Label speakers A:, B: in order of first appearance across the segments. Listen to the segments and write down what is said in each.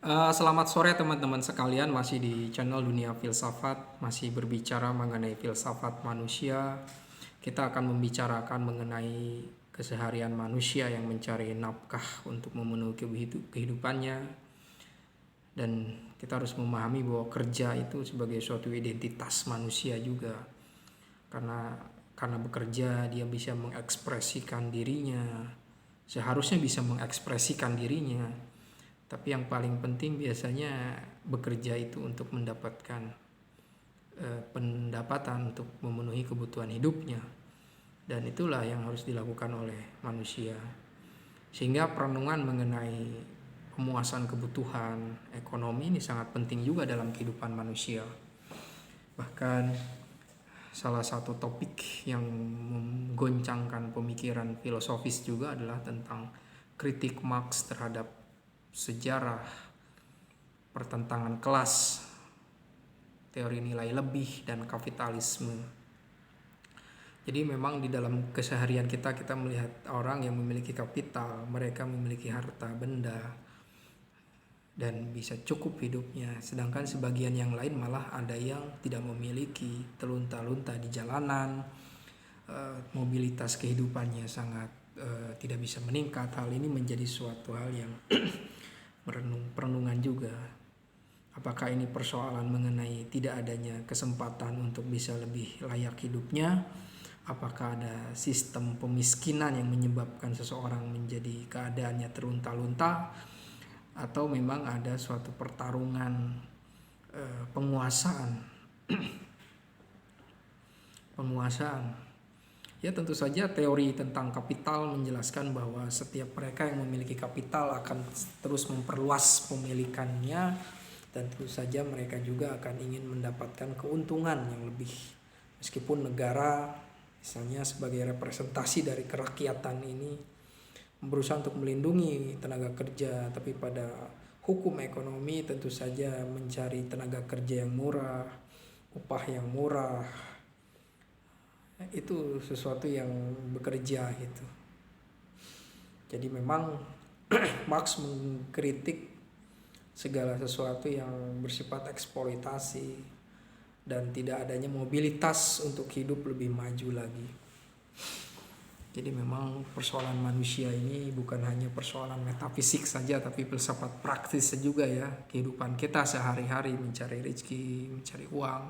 A: Selamat sore teman-teman sekalian, masih di channel Dunia Filsafat, masih berbicara mengenai filsafat manusia. Kita akan membicarakan mengenai keseharian manusia yang mencari nafkah untuk memenuhi kehidupannya. Dan kita harus memahami bahwa kerja itu sebagai suatu identitas manusia juga. Karena bekerja dia bisa mengekspresikan dirinya, seharusnya bisa mengekspresikan dirinya. Tapi yang paling penting biasanya bekerja itu untuk mendapatkan pendapatan untuk memenuhi kebutuhan hidupnya. Dan itulah yang harus dilakukan oleh manusia. Sehingga perenungan mengenai pemuasan kebutuhan ekonomi ini sangat penting juga dalam kehidupan manusia. Bahkan salah satu topik yang menggoncangkan pemikiran filosofis juga adalah tentang kritik Marx terhadap sejarah, pertentangan kelas, teori nilai lebih, dan kapitalisme. Jadi memang di dalam keseharian kita melihat orang yang memiliki kapital, mereka memiliki harta benda dan bisa cukup hidupnya, sedangkan sebagian yang lain malah ada yang tidak memiliki, terlunta-lunta di jalanan, mobilitas kehidupannya sangat tidak bisa meningkat. Hal ini menjadi suatu hal yang perenungan juga. Apakah ini persoalan mengenai tidak adanya kesempatan untuk bisa lebih layak hidupnya? Apakah ada sistem pemiskinan yang menyebabkan seseorang menjadi keadaannya terlunta-lunta? Atau memang ada suatu pertarungan penguasaan? Ya, tentu saja teori tentang kapital menjelaskan bahwa setiap mereka yang memiliki kapital akan terus memperluas pemilikannya, dan tentu saja mereka juga akan ingin mendapatkan keuntungan yang lebih. Meskipun negara misalnya sebagai representasi dari kerakyatan ini berusaha untuk melindungi tenaga kerja, tapi pada hukum ekonomi tentu saja mencari tenaga kerja yang murah, upah yang murah, itu sesuatu yang bekerja gitu. Jadi memang Marx mengkritik segala sesuatu yang bersifat eksploitasi dan tidak adanya mobilitas untuk hidup lebih maju lagi. Jadi memang persoalan manusia ini bukan hanya persoalan metafisik saja, tapi filsafat praktis juga ya. Kehidupan kita sehari-hari mencari rezeki, mencari uang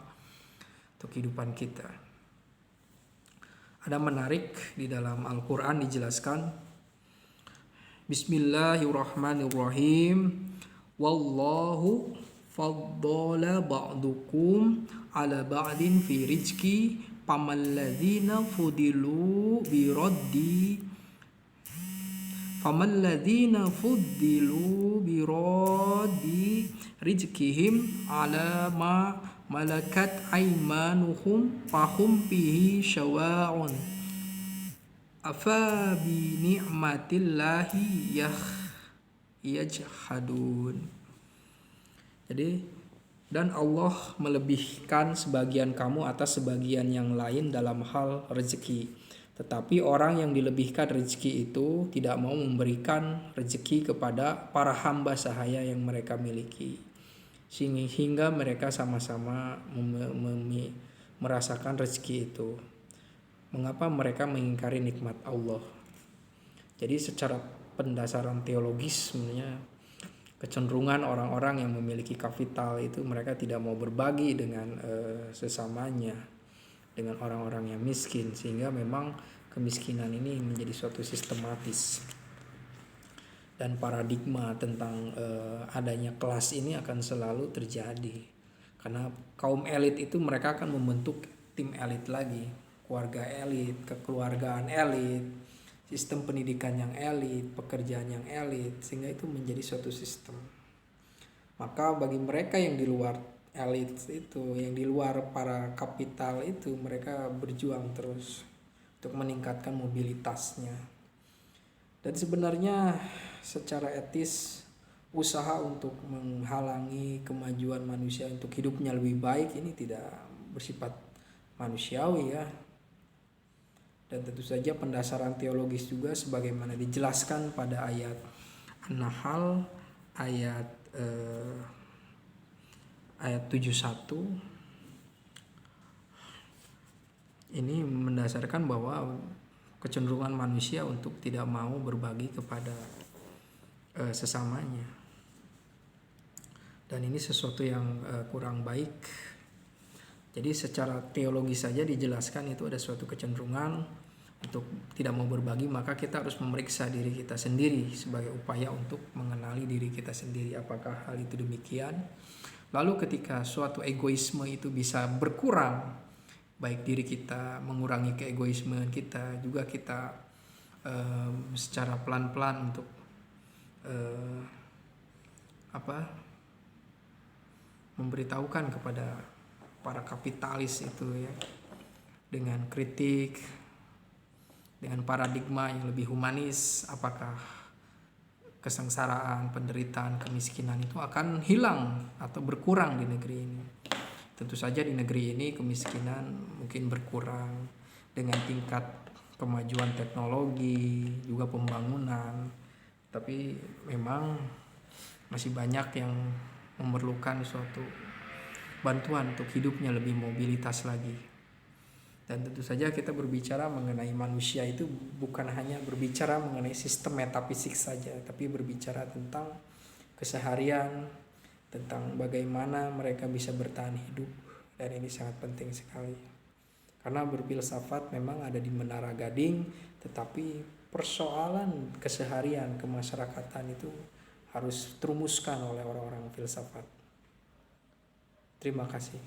A: untuk kehidupan kita. Ada menarik di dalam Al-Quran dijelaskan, Bismillahirrahmanirrahim, Wallahu faddala ba'dukum ala ba'din fi rizki famalladzina fudilu biradi rizkihim ala ma malakat aimanuhum fahum bihi syawa'un afa bi ni'matillahi yajhadun. Jadi, dan Allah melebihkan sebagian kamu atas sebagian yang lain dalam hal rezeki. Tetapi orang yang dilebihkan rezeki itu tidak mau memberikan rezeki kepada para hamba sahaya yang mereka miliki, sehingga mereka sama-sama merasakan rezeki itu. Mengapa mereka mengingkari nikmat Allah? Jadi secara pendasaran teologis sebenarnya kecenderungan orang-orang yang memiliki kapital itu mereka tidak mau berbagi dengan sesamanya, dengan orang-orang yang miskin, sehingga memang kemiskinan ini menjadi suatu sistematis. Dan paradigma tentang adanya kelas ini akan selalu terjadi, karena kaum elit itu mereka akan membentuk tim elit lagi, keluarga elit, kekeluargaan elit, sistem pendidikan yang elit, pekerjaan yang elit, sehingga itu menjadi suatu sistem. Maka bagi mereka yang di luar elit itu, yang di luar para kapital itu, mereka berjuang terus untuk meningkatkan mobilitasnya. Dan sebenarnya secara etis usaha untuk menghalangi kemajuan manusia untuk hidupnya lebih baik ini tidak bersifat manusiawi ya. Dan tentu saja pendasaran teologis juga sebagaimana dijelaskan pada ayat An-Nahl ayat ayat 71 ini mendasarkan bahwa kecenderungan manusia untuk tidak mau berbagi kepada sesamanya, dan ini sesuatu yang kurang baik. Jadi secara teologis saja dijelaskan itu ada suatu kecenderungan untuk tidak mau berbagi, maka kita harus memeriksa diri kita sendiri sebagai upaya untuk mengenali diri kita sendiri, apakah hal itu demikian. Lalu ketika suatu egoisme itu bisa berkurang, baik diri kita mengurangi keegoismean kita, juga kita secara pelan-pelan untuk memberitahukan kepada para kapitalis itu ya, dengan kritik, dengan paradigma yang lebih humanis, apakah kesengsaraan, penderitaan, kemiskinan itu akan hilang atau berkurang di negeri ini. Tentu saja di negeri ini kemiskinan mungkin berkurang dengan tingkat kemajuan teknologi, juga pembangunan, tapi memang masih banyak yang memerlukan suatu bantuan untuk hidupnya lebih mobilitas lagi. Dan tentu saja kita berbicara mengenai manusia itu bukan hanya berbicara mengenai sistem metafisik saja, tapi berbicara tentang keseharian, tentang bagaimana mereka bisa bertahan hidup. Dan ini sangat penting sekali, karena berfilsafat memang ada di Menara Gading, tetapi persoalan keseharian kemasyarakatan itu harus terumuskan oleh orang-orang filsafat. Terima kasih.